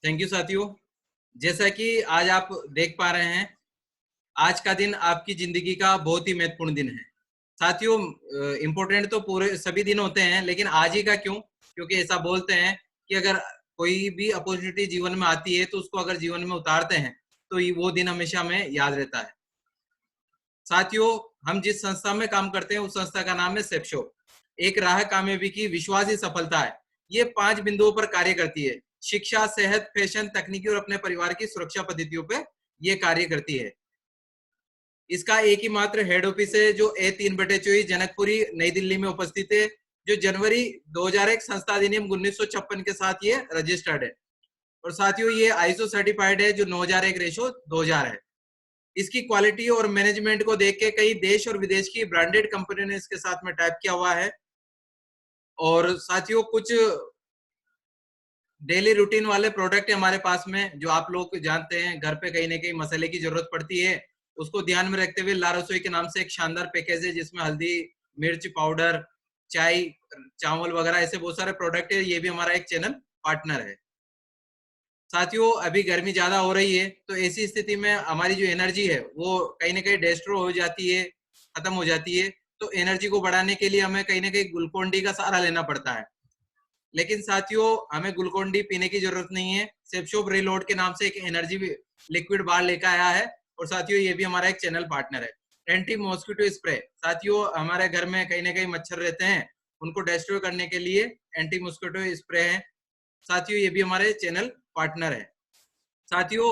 Thank you साथियों। जैसा कि आज आप देख पा रहे हैं, आज का दिन आपकी जिंदगी का बहुत ही महत्वपूर्ण दिन है। साथियों, इम्पोर्टेंट तो पूरे सभी दिन होते हैं, लेकिन आज ही का क्यों? क्योंकि ऐसा बोलते हैं कि अगर कोई भी अपॉर्चुनिटी जीवन में आती है तो उसको अगर जीवन में उतारते हैं तो वो दिन हमेशा हमें याद रहता है। साथियों, हम जिस संस्था में काम करते हैं उस संस्था का नाम है सेप्शो। एक राह कामयाबी की विश्वास ही सफलता है। ये 5 बिंदुओं पर कार्य करती है: शिक्षा, सेहत, फैशन, तकनीकी और अपने परिवार की सुरक्षा पद्धतियों पे ये कार्य करती है। इसका एक ही मात्र हेड ऑफिस है जो A3/24 जनकपुरी नई दिल्ली में उपस्थित है, जो जनवरी 2001 संस्था अधिनियम 1956 के साथ ये रजिस्टर्ड है। और साथियों, ये आईएसओ सर्टिफाइड है जो 9001/2000 है। इसकी क्वालिटी और मैनेजमेंट को देख के कई देश और विदेश की ब्रांडेड कंपनी ने इसके साथ में टाइप किया हुआ है। और साथियों, कुछ डेली रूटीन वाले प्रोडक्ट है हमारे पास में, जो आप लोग जानते हैं, घर पे कहीं ना कहीं मसाले की जरूरत पड़ती है। उसको ध्यान में रखते हुए ला रसोई के नाम से एक शानदार पैकेज है जिसमें हल्दी, मिर्च पाउडर, चाय, चावल वगैरह ऐसे बहुत सारे प्रोडक्ट है। ये भी हमारा एक चैनल पार्टनर है। साथियों, अभी गर्मी ज्यादा हो रही है तो ऐसी स्थिति में हमारी जो एनर्जी है वो कहीं ना कहीं डिस्ट्रॉय हो जाती है, खत्म हो जाती है। तो एनर्जी को बढ़ाने के लिए हमें कहीं ना कहीं ग्लूकोन डी का सहारा लेना पड़ता है। लेकिन साथियों, हमें ग्लूकोन डी पीने की जरूरत नहीं है। सेप्शो रिलोड के नाम से एक एनर्जी लिक्विड बार लेकर आया है। और साथियों, ये भी हमारा एक चैनल पार्टनर है। Anti mosquito spray. साथियों, हमारे घर में कहीं ना कहीं मच्छर रहते हैं, उनको डिस्ट्रॉय करने के लिए एंटी मॉस्किटो स्प्रे है। साथियों, ये भी हमारे चैनल पार्टनर है। साथियों,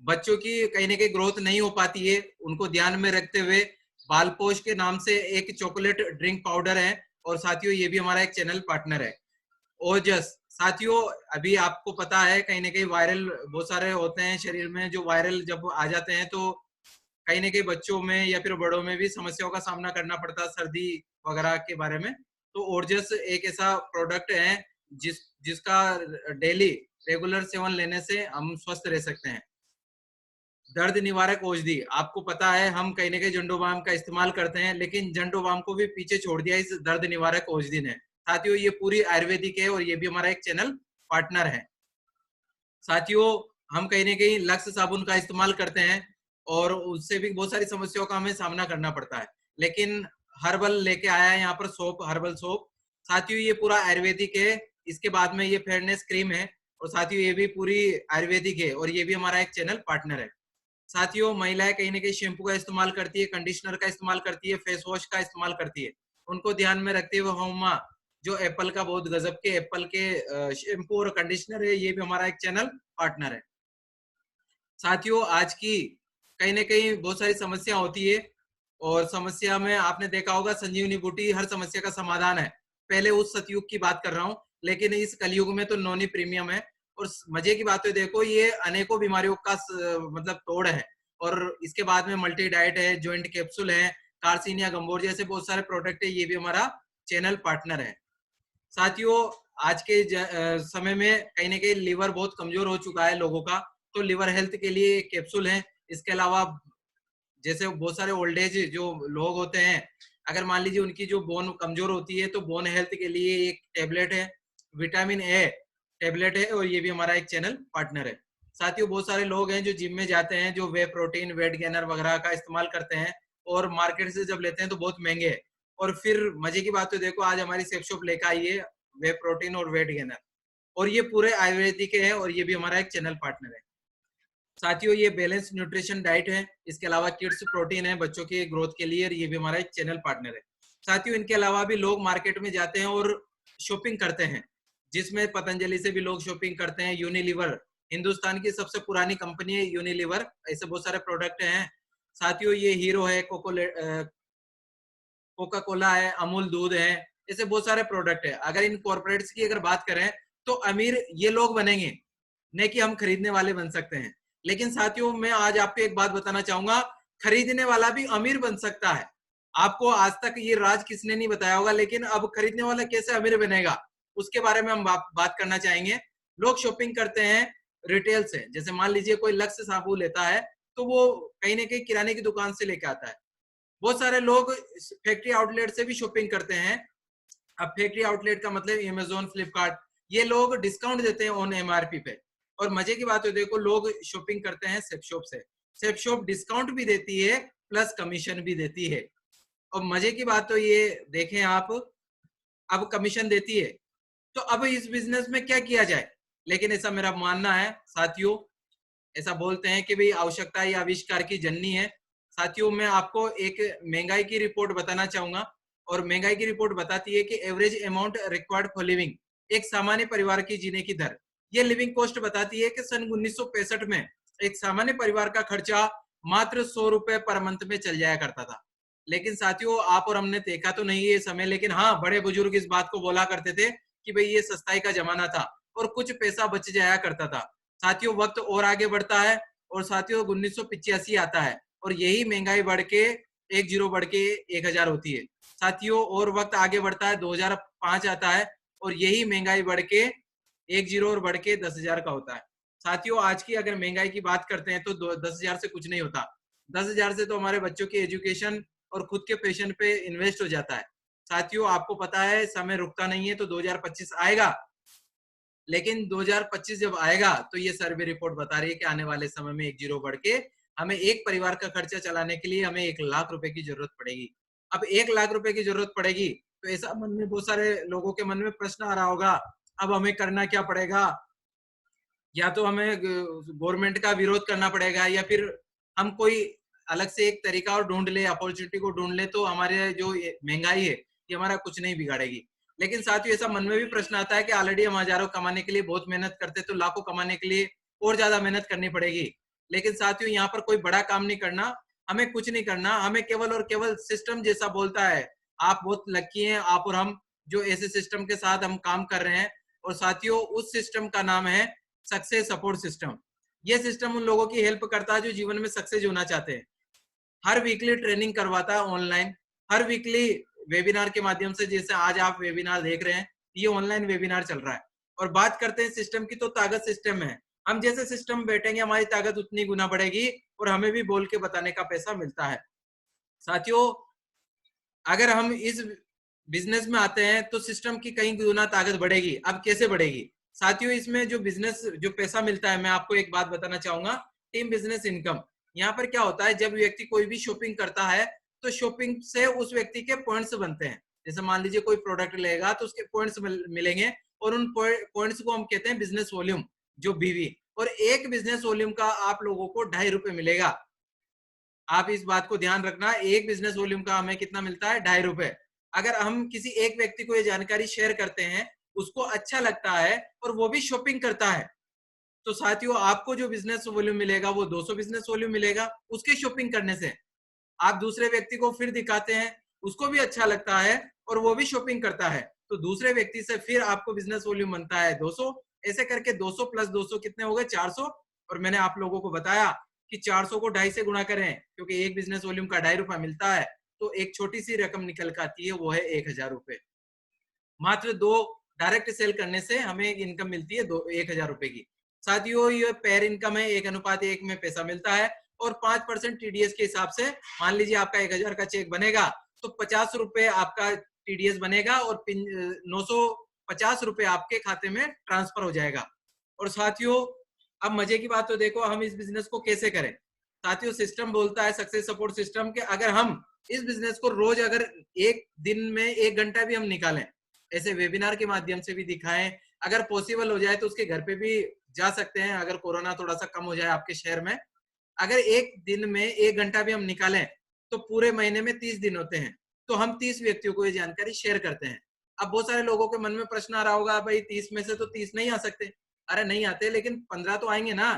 बच्चों की कहीं ना कहीं ग्रोथ नहीं हो पाती है, उनको ध्यान में रखते हुए बालपोश के नाम से एक चॉकलेट ड्रिंक पाउडर है। और साथियों, ये भी हमारा एक चैनल पार्टनर है। ओजस। साथियों, अभी आपको पता है कहीं ना कहीं वायरल बहुत सारे होते हैं शरीर में, जो वायरल जब आ जाते हैं तो कहीं ना कहीं बच्चों में या फिर बड़ों में भी समस्याओं का सामना करना पड़ता है, सर्दी वगैरह के बारे में। तो ओरजस एक ऐसा प्रोडक्ट है जिसका डेली रेगुलर सेवन लेने से हम स्वस्थ रह सकते हैं। दर्द निवारक औषधि। आपको पता है हम कहीं ना कहीं झंडोबाम का इस्तेमाल करते हैं, लेकिन झंडोबाम को भी पीछे छोड़ दिया इस दर्द निवारक औषधि ने। साथियों, ये पूरी आयुर्वेदिक है और ये भी हमारा एक चैनल पार्टनर है। साथियों, हम कहीं ना कहीं लक्स साबुन का इस्तेमाल करते हैं और उससे भी बहुत सारी समस्याओं का हमें सामना करना पड़ता है, लेकिन हर्बल लेके आया है यहाँ पर सोप, हर्बल सोप। साथियों, ये पूरा आयुर्वेदिक है। इसके बाद में ये फेयरनेस क्रीम है। और साथियों, ये भी पूरी आयुर्वेदिक है और ये भी हमारा एक चैनल पार्टनर है। साथियों, महिलाएं कहीं ना कहीं शैम्पू का इस्तेमाल करती है, कंडीशनर का इस्तेमाल करती है, फेस वॉश का इस्तेमाल करती है। उनको ध्यान में रखते हुए होमा, जो एप्पल का बहुत गजब के एप्पल के शैम्पू और कंडीशनर है, ये भी हमारा एक चैनल पार्टनर है। साथियों, आज की कहीं ना कहीं बहुत सारी समस्या होती है और समस्या में आपने देखा होगा संजीवनी बूटी हर समस्या का समाधान है। पहले उस सतयुग की बात कर रहा हूँ, लेकिन इस कलयुग में तो नॉनी प्रीमियम है। और मजे की बात है, देखो ये अनेकों बीमारियों का मतलब तोड़ है। और इसके बाद में मल्टी डाइट है, ज्वाइंट कैप्सूल है, कार्सिनिया गंभोर जैसे बहुत सारे प्रोडक्ट है, ये भी हमारा चैनल पार्टनर है। साथियों, आज के समय में कहीं ना कहीं लीवर बहुत कमजोर हो चुका है लोगों का, तो लीवर हेल्थ के लिए एक कैप्सूल है। इसके अलावा जैसे बहुत सारे ओल्ड एज जो लोग होते हैं, अगर मान लीजिए उनकी जो बोन कमजोर होती है तो बोन हेल्थ के लिए एक टेबलेट है, विटामिन ए टेबलेट है, और ये भी हमारा एक चैनल पार्टनर है। साथियों, बहुत सारे लोग हैं जो जिम में जाते हैं, जो वे प्रोटीन, वेट गेनर वगैरह का इस्तेमाल करते हैं और मार्केट से जब लेते हैं तो बहुत महंगे है। और फिर मजे की बात तो देखो, आज हमारी सेफ शॉप लेकर आई है वे प्रोटीन और वेट गेनर, और ये पूरे आयुर्वेदिक है और ये भी हमारा एक चैनल पार्टनर है। साथियों, ये बैलेंस न्यूट्रिशन डाइट है। इसके अलावा किड्स प्रोटीन है बच्चों के ग्रोथ के लिए, और ये भी हमारा एक चैनल पार्टनर है। साथियों, इनके अलावा भी लोग मार्केट में जाते हैं और शॉपिंग करते हैं, जिसमें पतंजलि से भी लोग शॉपिंग करते हैं। यूनिलीवर, हिंदुस्तान की सबसे पुरानी कंपनी है यूनिलीवर, ऐसे बहुत सारे प्रोडक्ट हैं। साथियों, ये हीरो है, कोका कोला है, अमूल दूध है, ऐसे बहुत सारे प्रोडक्ट है। अगर इन कॉर्पोरेट्स की अगर बात करें तो अमीर ये लोग बनेंगे, नहीं कि हम खरीदने वाले बन सकते हैं। लेकिन साथियों, मैं आज आपको एक बात बताना चाहूंगा, खरीदने वाला भी अमीर बन सकता है। आपको आज तक ये राज किसने नहीं बताया होगा, लेकिन अब खरीदने वाला कैसे अमीर बनेगा उसके बारे में हम बात करना चाहेंगे। लोग शॉपिंग करते हैं रिटेल से, जैसे मान लीजिए कोई लक्स साबुन लेता है तो वो कहीं ना कहीं किराने की दुकान से लेके आता है। बहुत सारे लोग फैक्ट्री आउटलेट से भी शॉपिंग करते हैं। अब फैक्ट्री आउटलेट का मतलब अमेजोन, फ्लिपकार्ट, ये लोग डिस्काउंट देते हैं ऑन एमआरपी पे, और मजे की बात है, देखो लोग शॉपिंग करते हैं सेफ शॉप से। सेफ शॉप डिस्काउंट भी देती है प्लस कमीशन भी देती है। और मजे की बात तो ये देखें आप, अब कमीशन देती है, तो अब इस बिजनेस में क्या किया जाए। लेकिन ऐसा मेरा मानना है साथियों, ऐसा बोलते हैं कि भाई आवश्यकता ही आविष्कार की जननी है। साथियों मैं आपको एक महंगाई की रिपोर्ट बताना चाहूंगा, और महंगाई की रिपोर्ट बताती है कि average amount required for living, एक सामान्य परिवार की जीने की दर, ये लिविंग कॉस्ट बताती है कि सन 1965 में एक सामान्य परिवार का खर्चा मात्र 100 रुपए पर मंथ में चल जाया करता था। लेकिन साथियों आप और हमने देखा तो नहीं ये समय, लेकिन हाँ बड़े बुजुर्ग इस बात को बोला करते थे कि भाई ये सस्ताई का जमाना था और कुछ पैसा बच जाया करता था। साथियों वक्त और आगे बढ़ता है और साथियों 1985 आता है और यही महंगाई बढ़ के एक जीरो बढ़ के 1000 होती है। साथियों और वक्त आगे बढ़ता है, 2005 आता है और यही महंगाई बढ़ के एक जीरो और बढ़ के 10,000 का होता है। साथियों आज की अगर महंगाई की बात करते हैं तो 10,000 से कुछ नहीं होता। 10,000 से तो हमारे बच्चों की एजुकेशन और खुद के पैशन पे इन्वेस्ट हो जाता है। साथियों आपको पता है समय रुकता नहीं है, तो 2025 आएगा, लेकिन 2025 जब आएगा तो ये सर्वे रिपोर्ट बता रही है कि आने वाले समय में एक जीरो बढ़ के हमें एक परिवार का खर्चा चलाने के लिए हमें 1,00,000 रुपए की जरूरत पड़ेगी। अब 1,00,000 रुपए की जरूरत पड़ेगी तो ऐसा मन में बहुत सारे लोगों के मन में प्रश्न आ रहा होगा, अब हमें करना क्या पड़ेगा। या तो हमें गवर्नमेंट का विरोध करना पड़ेगा या फिर हम कोई अलग से एक तरीका और ढूंढ ले, अपॉर्चुनिटी को ढूंढ ले, तो हमारे जो महंगाई है ये हमारा कुछ नहीं बिगाड़ेगी। लेकिन साथ ही ऐसा मन में भी प्रश्न आता है कि ऑलरेडी हम हजारों कमाने के लिए बहुत मेहनत करते, तो लाखों कमाने के लिए और ज्यादा मेहनत करनी पड़ेगी। लेकिन साथियों यहाँ पर कोई बड़ा काम नहीं करना, हमें कुछ नहीं करना, हमें केवल और केवल सिस्टम जैसा बोलता है। आप बहुत लकी हैं, आप और हम जो ऐसे सिस्टम के साथ हम काम कर रहे हैं। और साथियों उस सिस्टम का नाम है सक्सेस सपोर्ट सिस्टम। ये सिस्टम उन लोगों की हेल्प करता है जो जीवन में सक्सेस होना चाहते हैं। हर वीकली ट्रेनिंग करवाता है ऑनलाइन, हर वीकली वेबिनार के माध्यम से, जैसे आज आप वेबिनार देख रहे हैं, ये ऑनलाइन वेबिनार चल रहा है। और बात करते हैं सिस्टम की, तो ताकत सिस्टम है। हम जैसे सिस्टम बैठेंगे हमारी ताकत उतनी गुना बढ़ेगी और हमें भी बोल के बताने का पैसा मिलता है। साथियों अगर हम इस बिजनेस में आते हैं तो सिस्टम की कई गुना ताकत बढ़ेगी। अब कैसे बढ़ेगी साथियों, इसमें जो बिजनेस जो पैसा मिलता है, मैं आपको एक बात बताना चाहूंगा, टीम बिजनेस इनकम। यहाँ पर क्या होता है, जब व्यक्ति कोई भी शॉपिंग करता है तो शॉपिंग से उस व्यक्ति के पॉइंट्स बनते हैं। जैसे मान लीजिए कोई प्रोडक्ट लेगा तो उसके पॉइंट्स मिलेंगे और उन पॉइंट्स को हम कहते हैं बिजनेस वॉल्यूम, जो बीवी। और एक बिजनेस वॉल्यूम का आप लोगों को ₹2.5 मिलेगा। आप इस बात को ध्यान रखना, एक बिजनेस वॉल्यूम का हमें कितना मिलता है, ₹2.5। अगर हम किसी एक व्यक्ति को ये जानकारी शेयर करते हैं, उसको अच्छा लगता है और वो भी शॉपिंग करता है, तो साथियों आपको जो बिजनेस वॉल्यूम मिलेगा वो 200 बिजनेस वॉल्यूम मिलेगा उसके शॉपिंग करने से। आप दूसरे व्यक्ति को फिर दिखाते हैं, उसको भी अच्छा लगता है और वो भी शॉपिंग करता है, तो दूसरे व्यक्ति से फिर आपको बिजनेस वॉल्यूम बनता है 200। ऐसे करके 200 प्लस 200 कितने हो गए, 400। और मैंने आप लोगों को बताया कि 400 को 2.5 से गुणा करें, क्योंकि एक बिजनेस वॉल्यूम का ₹2.5 मिलता है, तो एक छोटी सी रकम निकल कर आती है, वो है 1,000 रुपए। मात्र 2 डायरेक्ट सेल करने से हमें इनकम मिलती है 1,000 रुपए की। साथियों ये पेयर इनकम है, 1:1 में पैसा मिलता है। और 5% टीडीएस के हिसाब से, मान लीजिए आपका 1,000 का चेक बनेगा तो 50 रुपए आपका टीडीएस बनेगा और 950 रुपए आपके खाते में ट्रांसफर हो जाएगा। और साथियों अब मजे की बात तो देखो, हम इस बिजनेस को कैसे करें। साथियों सिस्टम बोलता है, सक्सेस सपोर्ट सिस्टम, के अगर हम इस बिजनेस को रोज अगर एक दिन में 1 घंटा भी हम निकालें, ऐसे वेबिनार के माध्यम से भी दिखाएं, अगर पॉसिबल हो जाए तो उसके घर पे भी जा सकते हैं, अगर कोरोना थोड़ा सा कम हो जाए आपके शहर में, अगर एक दिन में 1 घंटा भी हम निकालें तो पूरे महीने में 30 दिन होते हैं, तो हम 30 व्यक्तियों को ये जानकारी शेयर करते हैं। अब बहुत सारे लोगों के मन में प्रश्न आ रहा होगा, भाई 30 में से तो 30 नहीं आ सकते। अरे नहीं आते, लेकिन 15 तो आएंगे ना।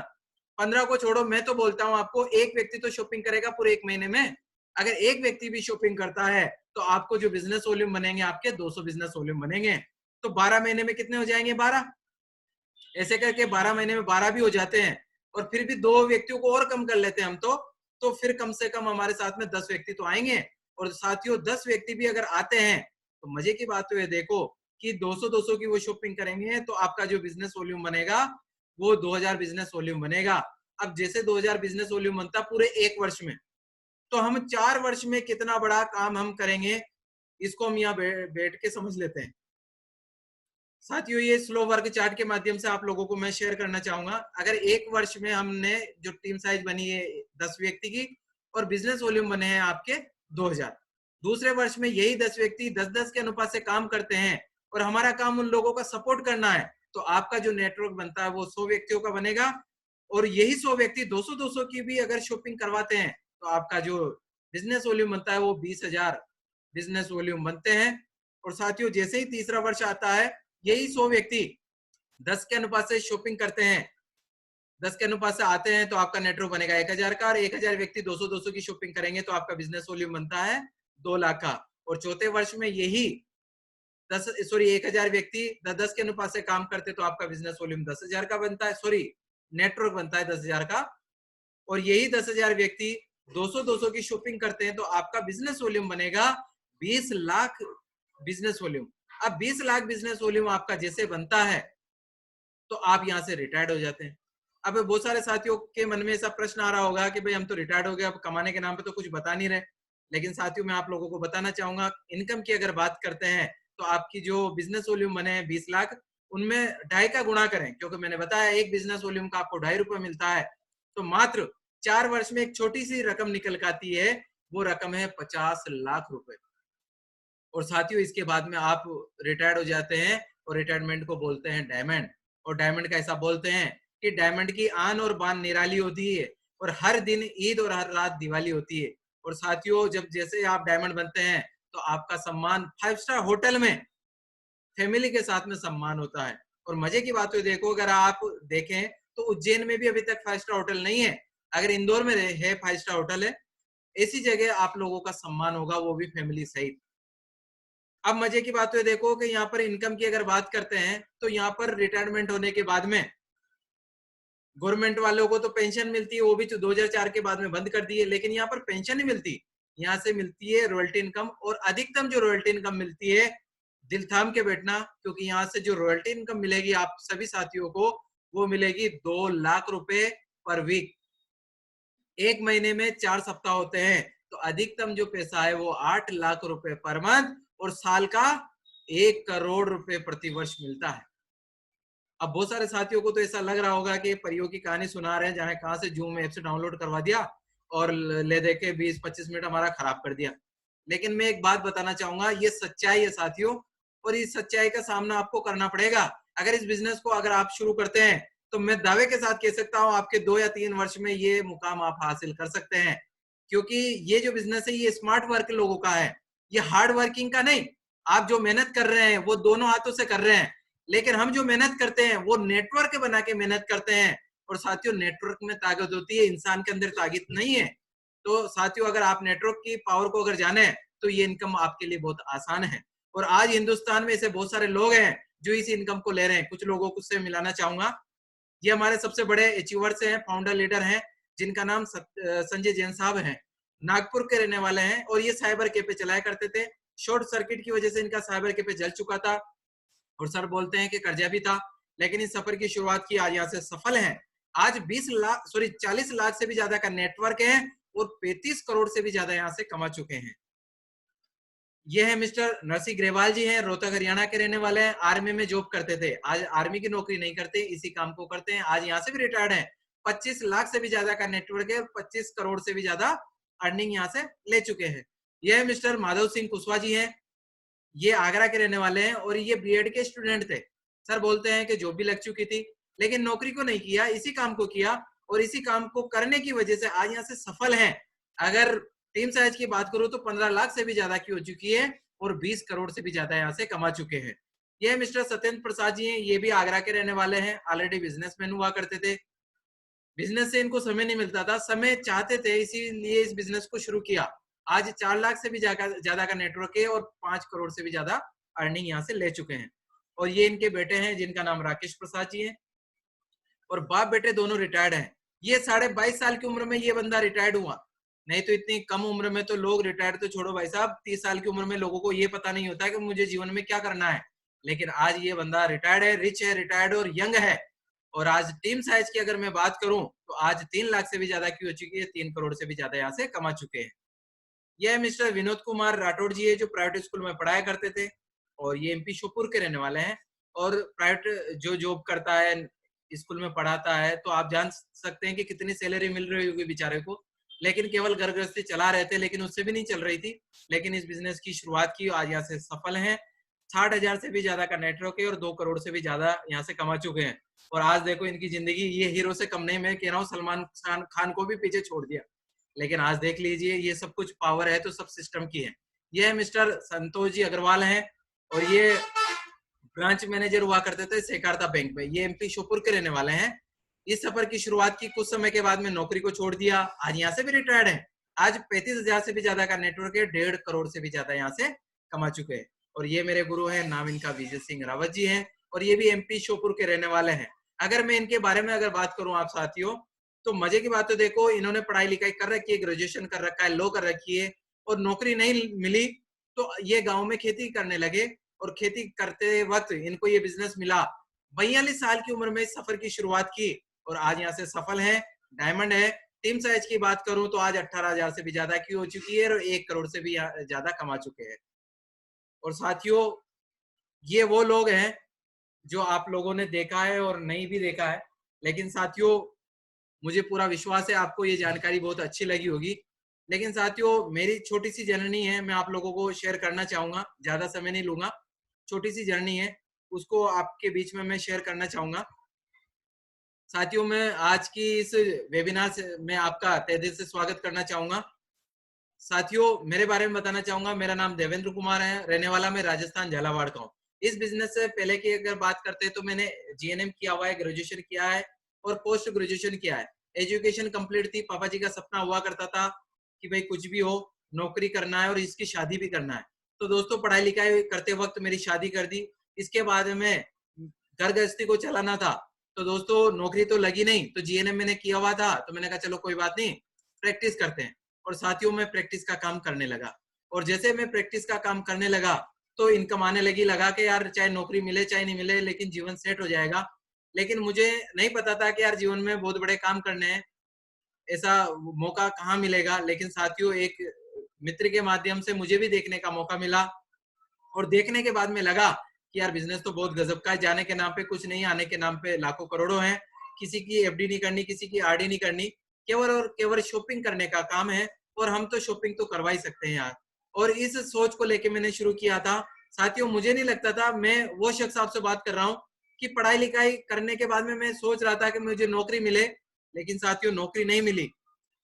15 को छोड़ो, मैं तो बोलता हूँ आपको, एक व्यक्ति तो शॉपिंग करेगा पूरे एक महीने में। अगर एक व्यक्ति भी शॉपिंग करता है तो आपको जो बिजनेस वॉल्यूम बनेंगे आपके 200 बिजनेस वॉल्यूम बनेंगे। तो 12 महीने में कितने हो जाएंगे, 12। ऐसे करके 12 महीने में 12 भी हो जाते हैं। और फिर भी 2 व्यक्तियों को और कम कर लेते हैं हम तो फिर कम से कम हमारे साथ में 10 व्यक्ति तो आएंगे। और साथियों 10 व्यक्ति भी अगर आते हैं तो मजे की बात तो ये देखो कि 200-200 की वो शॉपिंग करेंगे तो आपका जो बिजनेस वॉल्यूम बनेगा वो 2,000 बिजनेस वॉल्यूम बनेगा। अब जैसे 2,000 बिजनेस वॉल्यूम बनता पूरे 1 वर्ष में, तो हम 4 वर्ष में कितना बड़ा काम हम करेंगे, इसको हम यहाँ बैठ के समझ लेते हैं। साथियों ये स्लो वर्क चार्ट के माध्यम से आप लोगों को मैं शेयर करना चाहूंगा। अगर एक वर्ष में हमने जो टीम साइज बनी है 10 व्यक्ति की और बिजनेस वॉल्यूम बने हैं आपके 2000, दूसरे वर्ष में यही 10 व्यक्ति 10-10 के अनुपात से काम करते हैं और हमारा काम उन लोगों का सपोर्ट करना है, तो आपका जो नेटवर्क बनता है वो 100 व्यक्तियों का बनेगा। और यही 100 व्यक्ति 200-200 की भी अगर शॉपिंग करवाते हैं तो आपका जो बिजनेस वॉल्यूम बनता है वो 20,000 बिजनेस वॉल्यूम बनते हैं। और साथियों जैसे ही तीसरा वर्ष आता है, यही 100 व्यक्ति 10 के अनुपात से शॉपिंग करते हैं, 10 के अनुपात से आते हैं, तो आपका नेटवर्क बनेगा 1000 का। और 1000 व्यक्ति 200-200 की शॉपिंग करेंगे तो आपका बिजनेस वॉल्यूम बनता है 2 लाख का। और चौथे वर्ष में यही 1000 व्यक्ति 10-10 के अनुपात से काम करते तो आपका बिजनेस वॉल्यूम 10,000 का बनता है, नेटवर्क बनता है 10,000 का। और यही 10,000 व्यक्ति 200-200 की शॉपिंग करते हैं तो आपका बिजनेस वॉल्यूम बनेगा 20 लाख बिजनेस वॉल्यूम। अब 20 लाख बिजनेस वॉल्यूम आपका जैसे बनता है तो आप यहाँ से रिटायर्ड हो जाते हैं। अब बहुत सारे साथियों के मन में ऐसा प्रश्न आ रहा होगा कि भाई हम तो रिटायर्ड हो गए, अब कमाने के नाम पे तो कुछ बता नहीं रहे। लेकिन साथियों मैं आप लोगों को बताना चाहूंगा, इनकम की अगर बात करते हैं तो आपकी जो बिजनेस वॉल्यूम बने हैं 20 लाख, उनमें 2.5 का गुणा करें, क्योंकि मैंने बताया एक बिजनेस वॉल्यूम का आपको 2.5 रुपए मिलता है, तो मात्र 4 वर्ष में एक छोटी सी रकम निकल के आती है, वो रकम है 50 लाख रुपए। और साथियों इसके बाद में आप रिटायर्ड हो जाते हैं और रिटायरमेंट को बोलते हैं डायमंड। और डायमंड का ऐसा बोलते हैं कि डायमंड की आन और बान निराली होती है और हर दिन ईद और हर रात दिवाली होती है। और साथियों जब जैसे आप डायमंड बनते हैं तो आपका सम्मान 5 स्टार होटल में फैमिली के साथ में सम्मान होता है। और मजे की बात है, देखो अगर आप देखें तो उज्जैन में भी अभी तक 5 स्टार होटल नहीं है, अगर इंदौर में है 5 स्टार होटल है, ऐसी जगह आप लोगों का सम्मान होगा, वो भी फैमिली सहित। अब मजे की बात है, देखो कि यहाँ पर इनकम की अगर बात करते हैं तो यहाँ पर रिटायरमेंट होने के बाद में गवर्नमेंट वालों को तो पेंशन मिलती है, वो भी तो 2004 के बाद में बंद कर दी है, लेकिन यहाँ पर पेंशन नहीं मिलती, यहाँ से मिलती है रॉयल्टी इनकम। और अधिकतम जो रॉयल्टी इनकम मिलती है, दिल थाम के बैठना, क्योंकि यहाँ से जो रॉयल्टी इनकम मिलेगी आप सभी साथियों को, वो मिलेगी 2 लाख रुपए पर वीक। एक महीने में 4 सप्ताह होते हैं, तो अधिकतम जो पैसा है वो 8 लाख रुपए पर मंथ और साल का 1 करोड़ रुपए प्रति वर्ष मिलता है। अब बहुत सारे साथियों को तो ऐसा लग रहा होगा कि परियों की कहानी सुना रहे हैं, जाने कहां से जूम ऐप से डाउनलोड करवा दिया और ले दे के 20-25 मिनट हमारा खराब कर दिया। लेकिन मैं एक बात बताना चाहूंगा, ये सच्चाई है साथियों, और इस सच्चाई का सामना आपको करना पड़ेगा। अगर इस बिजनेस को अगर आप शुरू करते हैं तो मैं दावे के साथ कह सकता हूं आपके 2 या 3 वर्ष में ये मुकाम आप हासिल कर सकते हैं। क्योंकि ये जो बिजनेस है ये स्मार्ट वर्क लोगों का है, ये हार्ड वर्किंग का नहीं। आप जो मेहनत कर रहे हैं वो दोनों हाथों से कर रहे हैं, लेकिन हम जो मेहनत करते हैं वो नेटवर्क बना के मेहनत करते हैं। और साथियों नेटवर्क में ताकत होती है, इंसान के अंदर ताकत नहीं है। तो साथियों अगर आप नेटवर्क की पावर को अगर जाने तो ये इनकम आपके लिए बहुत आसान है। और आज हिंदुस्तान में ऐसे बहुत सारे लोग हैं जो इस इनकम को ले रहे हैं। कुछ लोगों को से मिलाना चाहूंगा, ये हमारे सबसे बड़े अचीवर्स हैं, फाउंडर लीडर हैं, जिनका नाम संजय जैन साहब हैं, नागपुर के रहने वाले हैं। और ये साइबर कैफे चलाया करते थे, शॉर्ट सर्किट की वजह से इनका साइबर कैफे जल चुका था और सर बोलते हैं कि कर्जा भी था, लेकिन इस सफर की शुरुआत की, आज यहाँ से सफल है। आज 40 लाख से भी ज्यादा का नेटवर्क है और 35 करोड़ से भी ज्यादा यहाँ से कमा चुके हैं। ये है मिस्टर नरसिंह ग्रेवाल जी, हैं रोहतक हरियाणा के रहने वाले हैं, आर्मी में जॉब करते थे, आज आर्मी की नौकरी नहीं करते, इसी काम को करते हैं, आज यहाँ से भी रिटायर्ड हैं। 25 लाख से भी ज्यादा का नेटवर्क है, 25 करोड़ से भी ज्यादा अर्निंग यहाँ से ले चुके हैं। यह मिस्टर माधव सिंह कुशवाहा जी हैं, ये आगरा के रहने वाले हैं और ये बीएड के स्टूडेंट थे। सर बोलते हैं कि जॉब भी लग चुकी थी लेकिन नौकरी को नहीं किया, इसी काम को किया और इसी काम को करने की वजह से आज यहाँ से सफल हैं। अगर टीम साइज की बात करूं तो 15 लाख से भी ज्यादा की हो चुकी है और 20 करोड़ से भी ज्यादा यहाँ से कमा चुके हैं। ये मिस्टर सत्येंद्र प्रसाद जी हैं, ये भी आगरा के रहने वाले हैं, ऑलरेडी बिजनेसमैन हुआ करते थे। बिजनेस से इनको समय नहीं मिलता था, समय चाहते थे, इसीलिए इस बिजनेस को शुरू किया। आज 4 लाख से भी ज्यादा का नेटवर्क है और 5 करोड़ से भी ज्यादा अर्निंग यहाँ से ले चुके हैं। और ये इनके बेटे हैं जिनका नाम राकेश प्रसाद जी है और बाप बेटे दोनों रिटायर्ड हैं। ये 22.5 साल की उम्र में ये बंदा रिटायर्ड हुआ, नहीं तो इतनी कम उम्र में तो लोग रिटायर्ड तो छोड़ो भाई साहब, 30 साल की उम्र में लोगों को ये पता नहीं होता कि मुझे जीवन में क्या करना है। लेकिन आज ये बंदा रिटायर्ड है, रिच है, रिटायर्ड और यंग है। और आज टीम साइज की अगर मैं बात करूं तो आज 3 लाख से भी ज्यादा की हो चुकी है, 3 करोड़ से भी ज्यादा यहाँ से कमा चुके हैं। यह मिस्टर विनोद कुमार राठौड़ जी है जो प्राइवेट स्कूल में पढ़ाया करते थे और ये एमपी श्योपुर के रहने वाले हैं। और प्राइवेट जो जॉब करता है, स्कूल में पढ़ाता है, तो आप जान सकते हैं कि कितनी सैलरी मिल रही होगी बेचारे को। लेकिन केवल घर गृहस्थी चला रहे थे, लेकिन उससे भी नहीं चल रही थी। लेकिन इस बिजनेस की शुरुआत की, आज यहाँ से सफल हैं। 60,000 से भी ज्यादा का नेटवर्क है और 2 करोड़ से भी ज्यादा यहाँ से कमा चुके हैं। और आज देखो इनकी जिंदगी, ये हीरो से कम नहीं, मैं कह रहा हूँ सलमान खान को भी पीछे छोड़ दिया। लेकिन आज देख लीजिए, ये सब कुछ पावर है तो सब सिस्टम की है। ये मिस्टर संतोष जी अग्रवाल हैं और ये ब्रांच मैनेजर हुआ करते थे सहकारिता बैंक में। ये एमपी श्योपुर के रहने वाले हैं। इस सफर की शुरुआत की कुछ समय के बाद में नौकरी को छोड़ दिया। आज यहाँ से भी रिटायर्ड है। आज 35,000 से भी ज्यादा का नेटवर्क है, 1.5 करोड़ से भी ज्यादा यहाँ से कमा चुके हैं। और ये मेरे गुरु हैं, नाम इनका विजय सिंह रावत जी है और ये भी एमपी श्योपुर के रहने वाले हैं। अगर मैं इनके बारे में अगर बात करूं आप साथियों, तो मजे की बात तो देखो, इन्होंने पढ़ाई लिखाई कर रखी है, ग्रेजुएशन कर रखा है, लॉ कर रखी है, और नौकरी नहीं मिली तो ये गांव में खेती करने लगे। और खेती करते वक्त इनको ये बिजनेस मिला। 42 साल की उम्र में इस सफर की शुरुआत की और आज यहाँ से सफल है, डायमंड है। टीम साइज की बात करूं तो आज 18,000 से भी ज्यादा की हो चुकी है और 1 करोड़ से भी ज्यादा कमा चुके हैं। और साथियों, ये वो लोग हैं जो आप लोगों ने देखा है और नहीं भी देखा है। लेकिन साथियों, मुझे पूरा विश्वास है आपको ये जानकारी बहुत अच्छी लगी होगी। लेकिन साथियों, मेरी छोटी सी जर्नी है, मैं आप लोगों को शेयर करना चाहूंगा, ज्यादा समय नहीं लूंगा। छोटी सी जर्नी है, उसको आपके बीच में मैं शेयर करना चाहूंगा। साथियों, मैं आज की इस वेबिनार से मैं आपका तहे दिल से स्वागत करना चाहूंगा। साथियों, मेरे बारे में बताना चाहूंगा, मेरा नाम देवेंद्र कुमार है, रहने वाला मैं राजस्थान झालावाड़ का हूँ। इस बिजनेस से पहले की अगर बात करते हैं तो मैंने जीएनएम किया हुआ है, ग्रेजुएशन किया है और पोस्ट ग्रेजुएशन किया है। एजुकेशन कंप्लीट थी। पापा जी का सपना हुआ करता था कि भाई कुछ भी हो, नौकरी करना है और इसकी शादी भी करना है। तो दोस्तों, पढ़ाई लिखाई करते वक्त मेरी शादी कर दी। इसके बाद में घर गृहस्थी को चलाना था। तो दोस्तों, नौकरी तो लगी नहीं, तो जीएनएम मैंने किया हुआ था, तो मैंने कहा चलो कोई बात नहीं, प्रैक्टिस करते हैं। और साथियों, मैं प्रैक्टिस का काम करने लगा। और जैसे मैं प्रैक्टिस का काम करने लगा तो इनकम आने लगी। लगा कि यार चाहे नौकरी मिले चाहे नहीं मिले, लेकिन जीवन सेट हो जाएगा। लेकिन मुझे नहीं पता था कि यार जीवन में बहुत बड़े काम करने हैं, ऐसा मौका कहाँ मिलेगा। लेकिन साथियों, एक मित्र के माध्यम से मुझे भी देखने का मौका मिला और देखने के बाद में लगा कि यार बिजनेस तो बहुत गजब का है। जाने के नाम पे कुछ नहीं, आने के नाम पे लाखों करोड़ों हैं। किसी की एफडी नहीं करनी, किसी की आरडी नहीं करनी, केवल और केवल शॉपिंग करने का काम है। और हम तो शॉपिंग तो करवा ही सकते हैं यार। और इस सोच को लेके मैंने शुरू किया था। साथियों, मुझे नहीं लगता था, मैं वो शख्स आपसे बात कर रहा हूँ कि पढ़ाई लिखाई करने के बाद में मैं सोच रहा था कि मुझे नौकरी मिले। लेकिन साथियों, नौकरी नहीं मिली।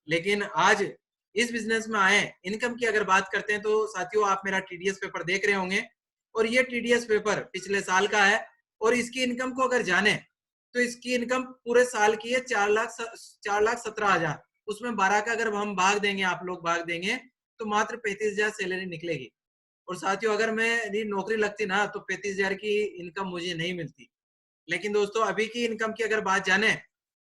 लेकिन आज इस बिजनेस में आए। इनकम की अगर बात करते हैं तो साथियों, आप मेरा टीडीएस पेपर देख रहे होंगे और ये टीडीएस पेपर पिछले साल का है। और इसकी इनकम को अगर जाने तो इसकी इनकम पूरे साल की है 4,17,000। उसमें 12 का अगर हम भाग देंगे, आप लोग भाग देंगे, तो मात्र 35,000 सैलरी निकलेगी। और साथियों, अगर मेरी नौकरी लगती ना तो 35,000 की इनकम मुझे नहीं मिलती। लेकिन दोस्तों, अभी की इनकम की अगर बात जाने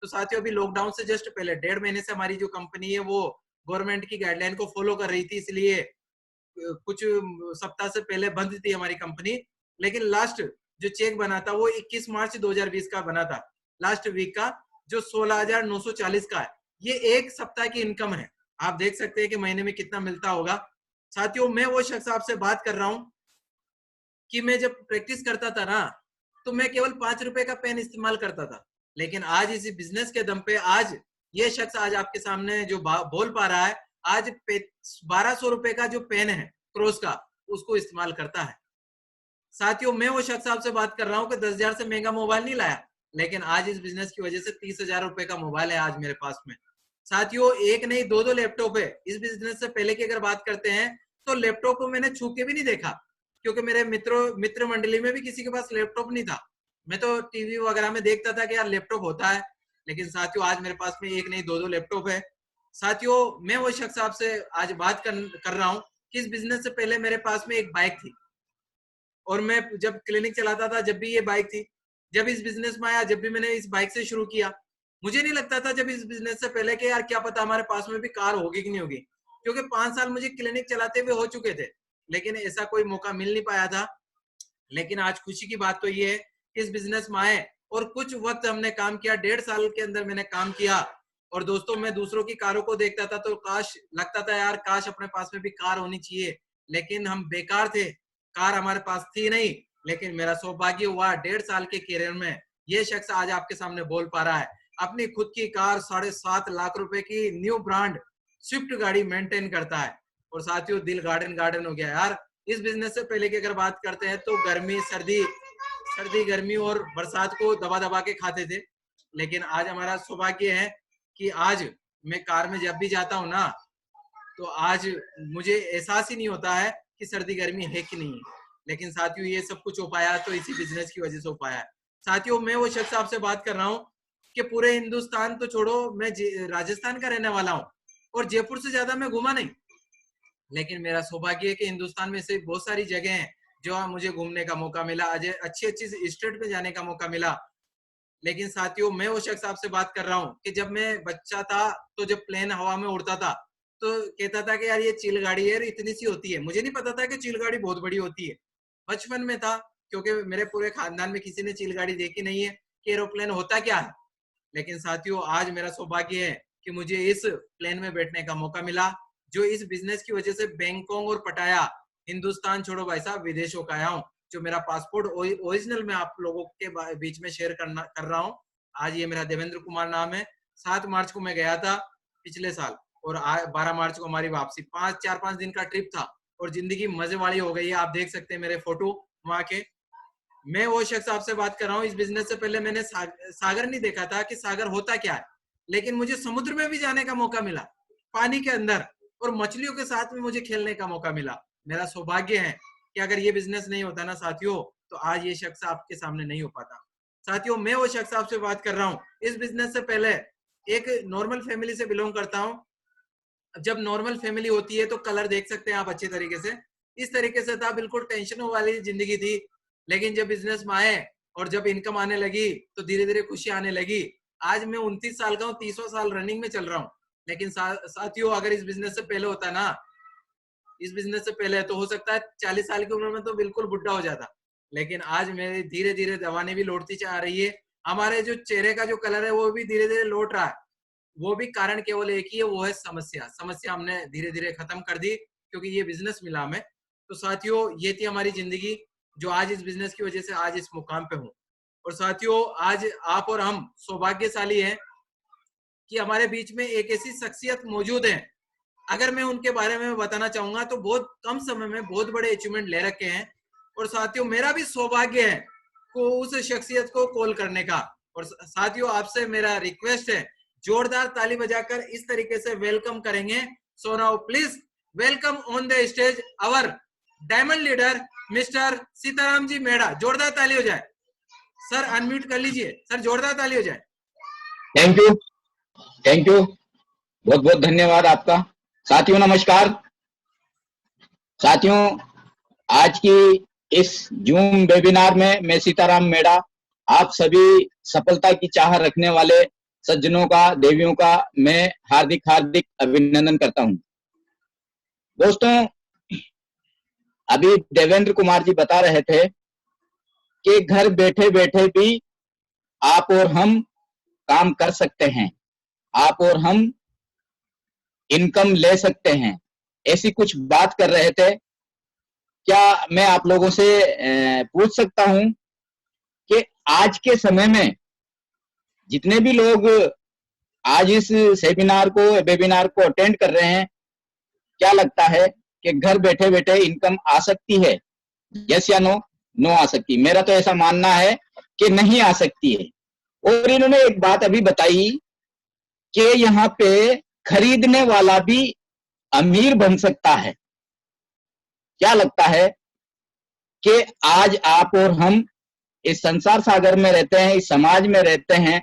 तो साथियों, अभी लॉकडाउन से जस्ट पहले 1.5 महीने से हमारी जो कंपनी है वो गवर्नमेंट की गाइडलाइन को फॉलो कर रही थी, इसलिए कुछ सप्ताह से पहले बंद थी हमारी कंपनी। लेकिन लास्ट जो चेक बना था वो 21 मार्च 2020 का बना था, लास्ट वीक का, जो 16,940 का है। ये एक सप्ताह की इनकम है। आप देख सकते हैं कि महीने में कितना मिलता होगा। साथियों, मैं वो शख्स आपसे बात कर रहा हूं कि मैं जब प्रैक्टिस करता था ना, तो मैं केवल 5 रुपए का पेन इस्तेमाल करता था। लेकिन आज इसी बिजनेस के दम पे आज ये शख्स आज आपके सामने जो बोल पा रहा है, आज 1,200 रुपए का जो पेन है क्रॉस का, उसको इस्तेमाल करता है। साथियों, मैं वो शख्स आपसे बात कर रहा हूँ कि 10,000 से महंगा मोबाइल नहीं लाया, लेकिन आज इस बिजनेस की वजह से 30,000 रुपए का मोबाइल है आज मेरे पास में। साथियों, एक नहीं दो लैपटॉप है। इस बिजनेस से पहले की अगर बात करते हैं तो लैपटॉप को मैंने छू के भी नहीं देखा, क्योंकि मेरे मित्र मंडली में भी किसी के पास लैपटॉप नहीं था। मैं तो टीवी वगैरह में देखता था कि यार लैपटॉप होता है। लेकिन साथियों, आज मेरे पास में एक नहीं दो लैपटॉप है। साथियों, मैं वो शख्स आपसे आज बात कर रहा हूँ कि इस बिजनेस से पहले मेरे पास में एक बाइक थी और मैं जब क्लिनिक चलाता था जब भी ये बाइक थी। जब इस बिजनेस में आया, जब भी मैंने इस बाइक से शुरू किया, मुझे नहीं लगता था जब इस बिजनेस से पहले कि यार क्या पता हमारे पास में भी कार होगी कि नहीं होगी, क्योंकि 5 साल मुझे क्लिनिक चलाते हुए हो चुके थे। लेकिन ऐसा कोई मौका मिल नहीं पाया था। लेकिन आज खुशी की बात तो ये है कि इस बिजनेस में आए और कुछ वक्त हमने काम किया। 1.5 साल के अंदर मैंने काम किया। और दोस्तों, मैं दूसरों की कारों को देखता था तो काश लगता था यार काश अपने पास में भी कार होनी चाहिए। लेकिन हम बेकार थे, कार हमारे पास थी नहीं। लेकिन मेरा सौभाग्य हुआ 1.5 साल के करियर में ये शख्स आज आपके सामने बोल पा रहा है। अपनी खुद की कार 7.5 लाख रुपए की न्यू ब्रांड स्विफ्ट गाड़ी मेंटेन करता है। और साथियों, दिल गार्डन गार्डन हो गया यार। इस बिजनेस से पहले की अगर बात करते हैं तो गर्मी सर्दी सर्दी गर्मी और बरसात को दबा दबा के खाते थे। लेकिन आज हमारा सौभाग्य है कि आज मैं कार में जब भी जाता हूँ ना, तो आज मुझे एहसास ही नहीं होता है कि सर्दी गर्मी है कि नहीं है। लेकिन साथियों, ये सब कुछ हो पाया तो इसी बिजनेस की वजह से हो पाया है। साथियों, मैं वो शख्स आपसे बात कर रहा हूँ कि पूरे हिंदुस्तान तो छोड़ो, मैं राजस्थान का रहने वाला हूँ और जयपुर से ज्यादा मैं घूमा नहीं। लेकिन मेरा सौभाग्य है कि हिंदुस्तान में से बहुत सारी जगह हैं जो मुझे घूमने का मौका मिला, अच्छी अच्छी स्टेट में जाने का मौका मिला। लेकिन साथियों, मैं वो शख्स आपसे बात कर रहा हूँ कि जब मैं बच्चा था तो जब प्लेन हवा में उड़ता था तो कहता था कि यार ये चिल गाड़ी है, इतनी सी होती है। मुझे नहीं पता था कि चिल गाड़ी बहुत बड़ी होती है। बचपन में था, क्योंकि मेरे पूरे खानदान में किसी ने चिल गाड़ी देखी नहीं है कि एरोप्लेन होता क्या है। लेकिन साथियों, आज मेरा सौभाग्य है कि मुझे इस प्लेन में बैठने का मौका मिला, जो इस बिजनेस की वजह से बैंकॉक और पटाया, हिंदुस्तान छोड़ो भाई साहब, विदेशों का आया हूँ। जो मेरा पासपोर्ट ओरिजिनल में आप लोगों के बीच में शेयर कर रहा हूँ। आज ये मेरा देवेंद्र कुमार नाम है। 7 मार्च को मैं गया था पिछले साल, और 12 मार्च को हमारी वापसी। 4-5 दिन का ट्रिप था और जिंदगी मजे वाली हो गई है। आप देख सकते हैं मेरे फोटो वहां के। मैं वो शख्स आपसे बात कर रहा हूँ, इस बिजनेस से पहले मैंने सागर नहीं देखा था कि सागर होता क्या है। लेकिन मुझे समुद्र में भी जाने का मौका मिला, पानी के अंदर, और मछलियों के साथ में मुझे खेलने का मौका मिला। मेरा सौभाग्य है कि अगर ये बिजनेस नहीं होता ना साथियों, तो आज ये शख्स आपके सामने नहीं हो पाता। साथियों, मैं वो शख्स आपसे बात कर रहा हूँ, इस बिजनेस से पहले एक नॉर्मल फैमिली से बिलोंग करता हूँ। जब नॉर्मल फैमिली होती है तो कलर देख सकते हैं आप अच्छे तरीके से, इस तरीके से था, बिल्कुल टेंशनों वाली जिंदगी थी। लेकिन जब बिजनेस में आए और जब इनकम आने लगी तो धीरे धीरे खुशी आने लगी। आज मैं 29 साल का हूँ, 30वां साल रनिंग में चल रहा हूँ। लेकिन साथियों, अगर इस बिजनेस से पहले होता ना, इस बिजनेस से पहले, तो हो सकता है 40 साल की उम्र में तो बिल्कुल बुढ़ा हो जाता। लेकिन आज मेरी धीरे धीरे जवानी भी लौटती आ रही है। हमारे जो चेहरे का जो कलर है वो भी धीरे धीरे लौट रहा है। वो भी कारण केवल एक ही है, वो है समस्या हमने धीरे धीरे खत्म कर दी, क्योंकि ये बिजनेस मिला हमें। तो साथियों, ये थी हमारी जिंदगी, जो आज इस बिजनेस की वजह से आज इस मुकाम पे हूँ। और साथियों, आज आप और हम सौभाग्यशाली हैं कि हमारे बीच में एक ऐसी शख्सियत मौजूद है। अगर मैं उनके बारे में बताना चाहूंगा तो बहुत कम समय में बहुत बड़े अचीवमेंट ले रखे हैं। और साथियों, मेरा भी सौभाग्य है को उस शख्सियत को कॉल करने का। और साथियों, आपसे मेरा रिक्वेस्ट है, जोरदार ताली बजाकर इस तरीके से वेलकम करेंगे। So now please welcome on the stage our diamond leader mister Sitaram ji Meda. जोरदार ताली हो जाए। सर अनम्यूट कर लीजिए सर, जोरदार ताली हो जाए। थैंक यू, थैंक यू, बहुत बहुत धन्यवाद आपका। साथियों नमस्कार। साथियों, आज की इस जूम वेबिनार में मैं सीताराम मेड़ा आप सभी सफलता की चाह रखने वाले सज्जनों का, देवियों का मैं हार्दिक हार्दिक अभिनंदन करता हूं। दोस्तों, अभी देवेंद्र कुमार जी बता रहे थे कि घर बैठे बैठे भी आप और हम काम कर सकते हैं, आप और हम इनकम ले सकते हैं, ऐसी कुछ बात कर रहे थे। क्या मैं आप लोगों से पूछ सकता हूं कि आज के समय में जितने भी लोग आज इस सेमिनार को, वेबिनार को अटेंड कर रहे हैं, क्या लगता है कि घर बैठे बैठे इनकम आ सकती है? यस या नो? नो आ सकती। मेरा तो ऐसा मानना है कि नहीं आ सकती है। और इन्होंने एक बात अभी बताई कि यहाँ पे खरीदने वाला भी अमीर बन सकता है। क्या लगता है कि आज आप और हम इस संसार सागर में रहते हैं, इस समाज में रहते हैं,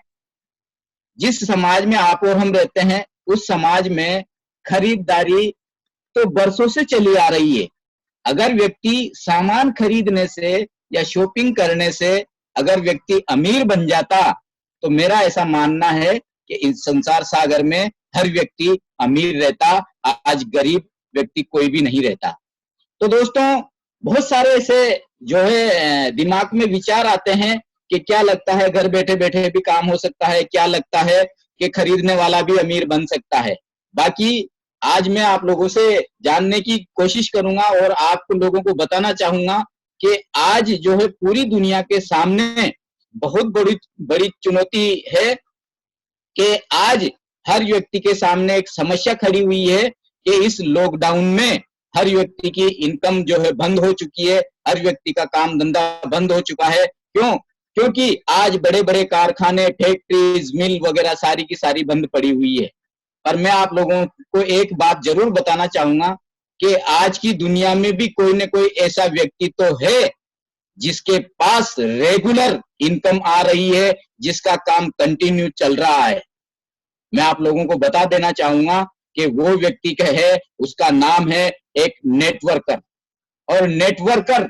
जिस समाज में आप और हम रहते हैं उस समाज में खरीदारी तो बरसों से चली आ रही है। अगर व्यक्ति सामान खरीदने से या शॉपिंग करने से अगर व्यक्ति अमीर बन जाता, तो मेरा ऐसा मानना है कि इस संसार सागर में हर व्यक्ति अमीर रहता, आज गरीब व्यक्ति कोई भी नहीं रहता। तो दोस्तों, बहुत सारे ऐसे जो है दिमाग में विचार आते हैं कि क्या लगता है घर बैठे बैठे भी काम हो सकता है, क्या लगता है कि खरीदने वाला भी अमीर बन सकता है। बाकी आज मैं आप लोगों से जानने की कोशिश करूंगा और आप लोगों को बताना चाहूंगा कि आज जो है पूरी दुनिया के सामने बहुत बड़ी बड़ी चुनौती है कि आज हर व्यक्ति के सामने एक समस्या खड़ी हुई है कि इस लॉकडाउन में हर व्यक्ति की इनकम जो है बंद हो चुकी है, हर व्यक्ति का काम धंधा बंद हो चुका है। क्यों? क्योंकि आज बड़े बड़े कारखाने, फैक्ट्रीज, मिल वगैरह सारी की सारी बंद पड़ी हुई है। पर मैं आप लोगों को एक बात जरूर बताना चाहूंगा कि आज की दुनिया में भी कोई न कोई ऐसा व्यक्ति तो है जिसके पास रेगुलर इनकम आ रही है, जिसका काम कंटिन्यू चल रहा है। मैं आप लोगों को बता देना चाहूंगा कि वो व्यक्ति का है, उसका नाम है एक नेटवर्कर। और नेटवर्कर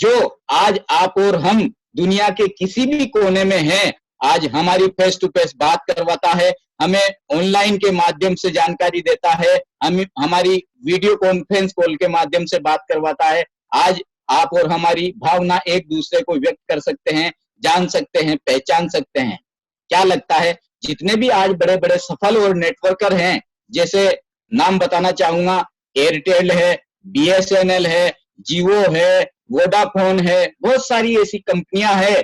जो आज आप और हम दुनिया के किसी भी कोने में हैं, आज हमारी फेस टू फेस बात करवाता है, हमें ऑनलाइन के माध्यम से जानकारी देता है, हम हमारी वीडियो कॉन्फ्रेंस कॉल के माध्यम से बात करवाता है। आज आप और हमारी भावना एक दूसरे को व्यक्त कर सकते हैं, जान सकते हैं, पहचान सकते हैं। क्या लगता है जितने भी आज बड़े बड़े सफल और नेटवर्कर हैं, जैसे नाम बताना चाहूंगा, एयरटेल है, बीएसएनएल है, जियो है, वोडाफोन है, बहुत सारी ऐसी कंपनियां हैं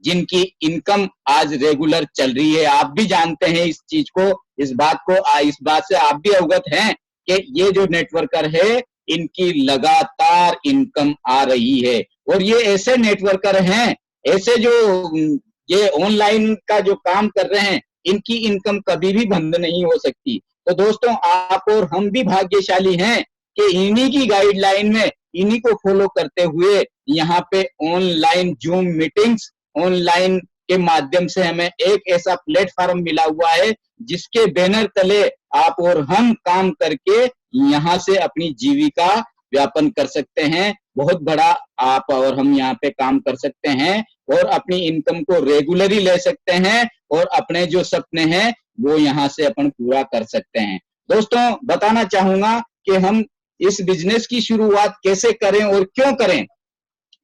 जिनकी इनकम आज रेगुलर चल रही है। आप भी जानते हैं इस चीज को, इस बात से आप भी अवगत हैं कि ये जो नेटवर्कर है इनकी लगातार इनकम आ रही है। और ये ऐसे नेटवर्कर हैं, ऐसे जो ये ऑनलाइन का जो काम कर रहे हैं, इनकी इनकम कभी भी बंद नहीं हो सकती। तो दोस्तों, आप और हम भी भाग्यशाली हैं कि इन्हीं की गाइडलाइन में, इन्हीं को फॉलो करते हुए यहाँ पे ऑनलाइन जूम मीटिंग्स, ऑनलाइन के माध्यम से हमें एक ऐसा प्लेटफॉर्म मिला हुआ है जिसके बैनर तले आप और हम काम करके यहाँ से अपनी जीविका व्यापन कर सकते हैं। बहुत बड़ा आप और हम यहाँ पे काम कर सकते हैं और अपनी इनकम को रेगुलरली ले सकते हैं और अपने जो सपने हैं वो यहाँ से अपन पूरा कर सकते हैं। दोस्तों, बताना चाहूंगा कि हम इस बिजनेस की शुरुआत कैसे करें और क्यों करें,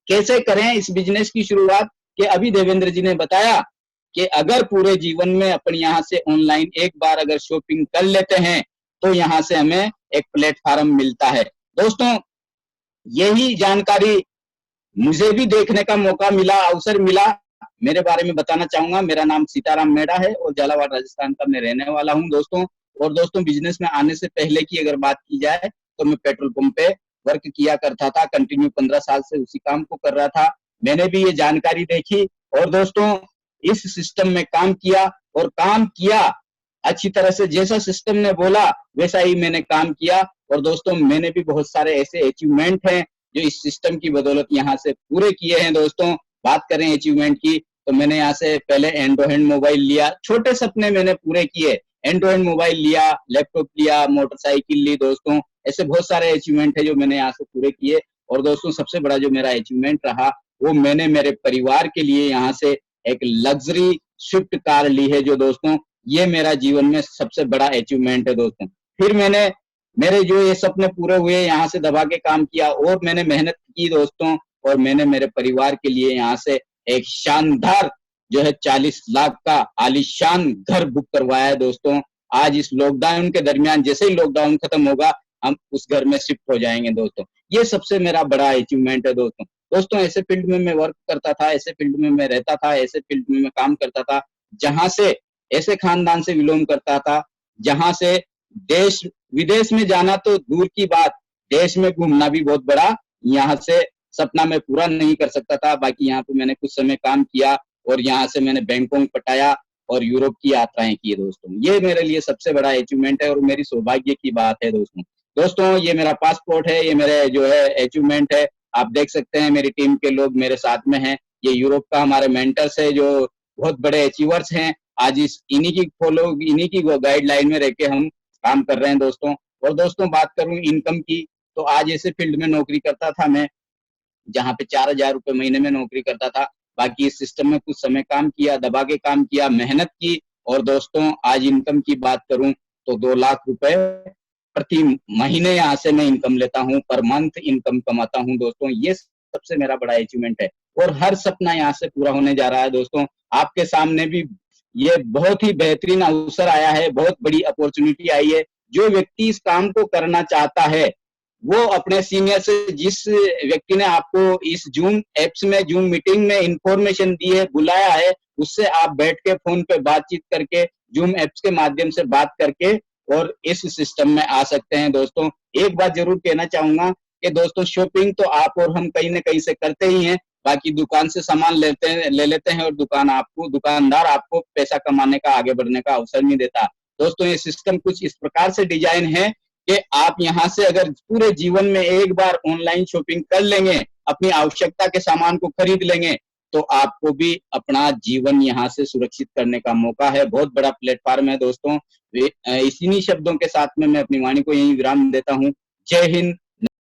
कैसे करें इस बिजनेस की शुरुआत। कि अभी देवेंद्र जी ने बताया कि अगर पूरे जीवन में अपन यहाँ से ऑनलाइन एक बार अगर शॉपिंग कर लेते हैं तो यहाँ से हमें एक प्लेटफॉर्म मिलता है। दोस्तों, यही जानकारी मुझे भी देखने का मौका मिला, अवसर मिला। मेरे बारे में बताना चाहूंगा, मेरा नाम सीताराम मेड़ा है और झालावाड़ राजस्थान का मैं रहने वाला हूं दोस्तों। और दोस्तों, बिजनेस में आने से पहले की अगर बात की जाए तो मैं पेट्रोल पंप पे वर्क किया करता था, कंटिन्यू 15 साल से उसी काम को कर रहा था। मैंने भी ये जानकारी देखी और दोस्तों इस सिस्टम में काम किया और काम किया अच्छी तरह से, जैसा सिस्टम ने बोला वैसा ही मैंने काम किया। और दोस्तों, मैंने भी बहुत सारे ऐसे अचीवमेंट हैं जो इस सिस्टम की बदौलत यहाँ से पूरे किए हैं। दोस्तों, बात करें अचीवमेंट की तो मैंने यहाँ से पहले एंड्रॉइड मोबाइल लिया, छोटे सपने मैंने पूरे किए। एंड्रॉइड मोबाइल लिया, लैपटॉप लिया, मोटरसाइकिल ली। दोस्तों, ऐसे बहुत सारे अचीवमेंट है जो मैंने यहाँ से पूरे किए। और दोस्तों, सबसे बड़ा जो मेरा अचीवमेंट रहा वो मैंने मेरे परिवार के लिए यहाँ से एक लग्जरी स्विफ्ट कार ली है। जो दोस्तों, ये मेरा जीवन में सबसे बड़ा अचीवमेंट है दोस्तों। फिर मैंने मेरे जो ये सपने पूरे हुए, यहाँ से दबा के काम किया और मैंने मेहनत की दोस्तों, और मैंने मेरे परिवार के लिए यहाँ से एक शानदार जो है 40 लाख का आलीशान घर बुक करवाया है दोस्तों। आज इस लॉकडाउन के दरमियान, जैसे ही लॉकडाउन खत्म होगा, हम उस घर में शिफ्ट हो जाएंगे दोस्तों। ये सबसे मेरा बड़ा अचीवमेंट है दोस्तों। दोस्तों, ऐसे फील्ड में मैं वर्क करता था, ऐसे फील्ड में मैं रहता था, ऐसे फील्ड में मैं काम करता था जहां से, ऐसे खानदान से बिलोंग करता था जहां से देश विदेश में जाना तो दूर की बात, देश में घूमना भी बहुत बड़ा यहाँ से सपना मैं पूरा नहीं कर सकता था। बाकी यहाँ पे मैंने कुछ समय काम किया और यहाँ से मैंने बैंकॉक, पटाया और यूरोप की यात्राएं की दोस्तों। ये मेरे लिए सबसे बड़ा अचीवमेंट है और मेरी सौभाग्य की बात है दोस्तों। दोस्तों, ये मेरा पासपोर्ट है, ये मेरे जो है अचीवमेंट है। आप देख सकते हैं मेरी टीम के लोग मेरे साथ में हैं। ये यूरोप का हमारे मेंटर्स है जो बहुत बड़े अचीवर्स हैं। आज इन्हीं की गाइडलाइन में रह के हम काम कर रहे हैं दोस्तों। और दोस्तों, बात करूं इनकम की तो आज ऐसे फील्ड में नौकरी करता था मैं जहां पे 4,000 रुपए महीने में नौकरी करता था। बाकी इस सिस्टम में कुछ समय काम किया, दबा के काम किया, मेहनत की। और दोस्तों, आज इनकम की बात करूं तो 2 लाख रुपए प्रति महीने यहाँ से मैं इनकम लेता हूँ, पर मंथ इनकम कमाता हूँ दोस्तों। ये सबसे मेरा बड़ा अचीवमेंट है और हर सपना यहाँ से पूरा होने जा रहा है दोस्तों। आपके सामने भी ये बहुत ही बेहतरीन अवसर आया है, बहुत बड़ी अपॉर्चुनिटी आई है। जो व्यक्ति इस काम को करना चाहता है वो अपने सीनियर से, जिस व्यक्ति ने आपको इस जूम एप्स में, जूम मीटिंग में इंफॉर्मेशन दी है, बुलाया है, उससे आप बैठ के फोन पे बातचीत करके, जूम एप्स के माध्यम से बात करके और इस सिस्टम में आ सकते हैं। दोस्तों, एक बात जरूर कहना चाहूंगा कि दोस्तों, शॉपिंग तो आप और हम कहीं ना कहीं से करते ही हैं, बाकी दुकान से सामान ले लेते हैं और दुकानदार आपको पैसा कमाने का, आगे बढ़ने का अवसर नहीं देता। दोस्तों, ये सिस्टम कुछ इस प्रकार से डिजाइन है कि आप यहाँ से अगर पूरे जीवन में एक बार ऑनलाइन शॉपिंग कर लेंगे, अपनी आवश्यकता के सामान को खरीद लेंगे, तो आपको भी अपना जीवन यहाँ से सुरक्षित करने का मौका है। बहुत बड़ा प्लेटफॉर्म है दोस्तों। इन्हीं शब्दों के साथ में मैं अपनी वाणी को यहीं विराम देता हूँ। जय हिंद,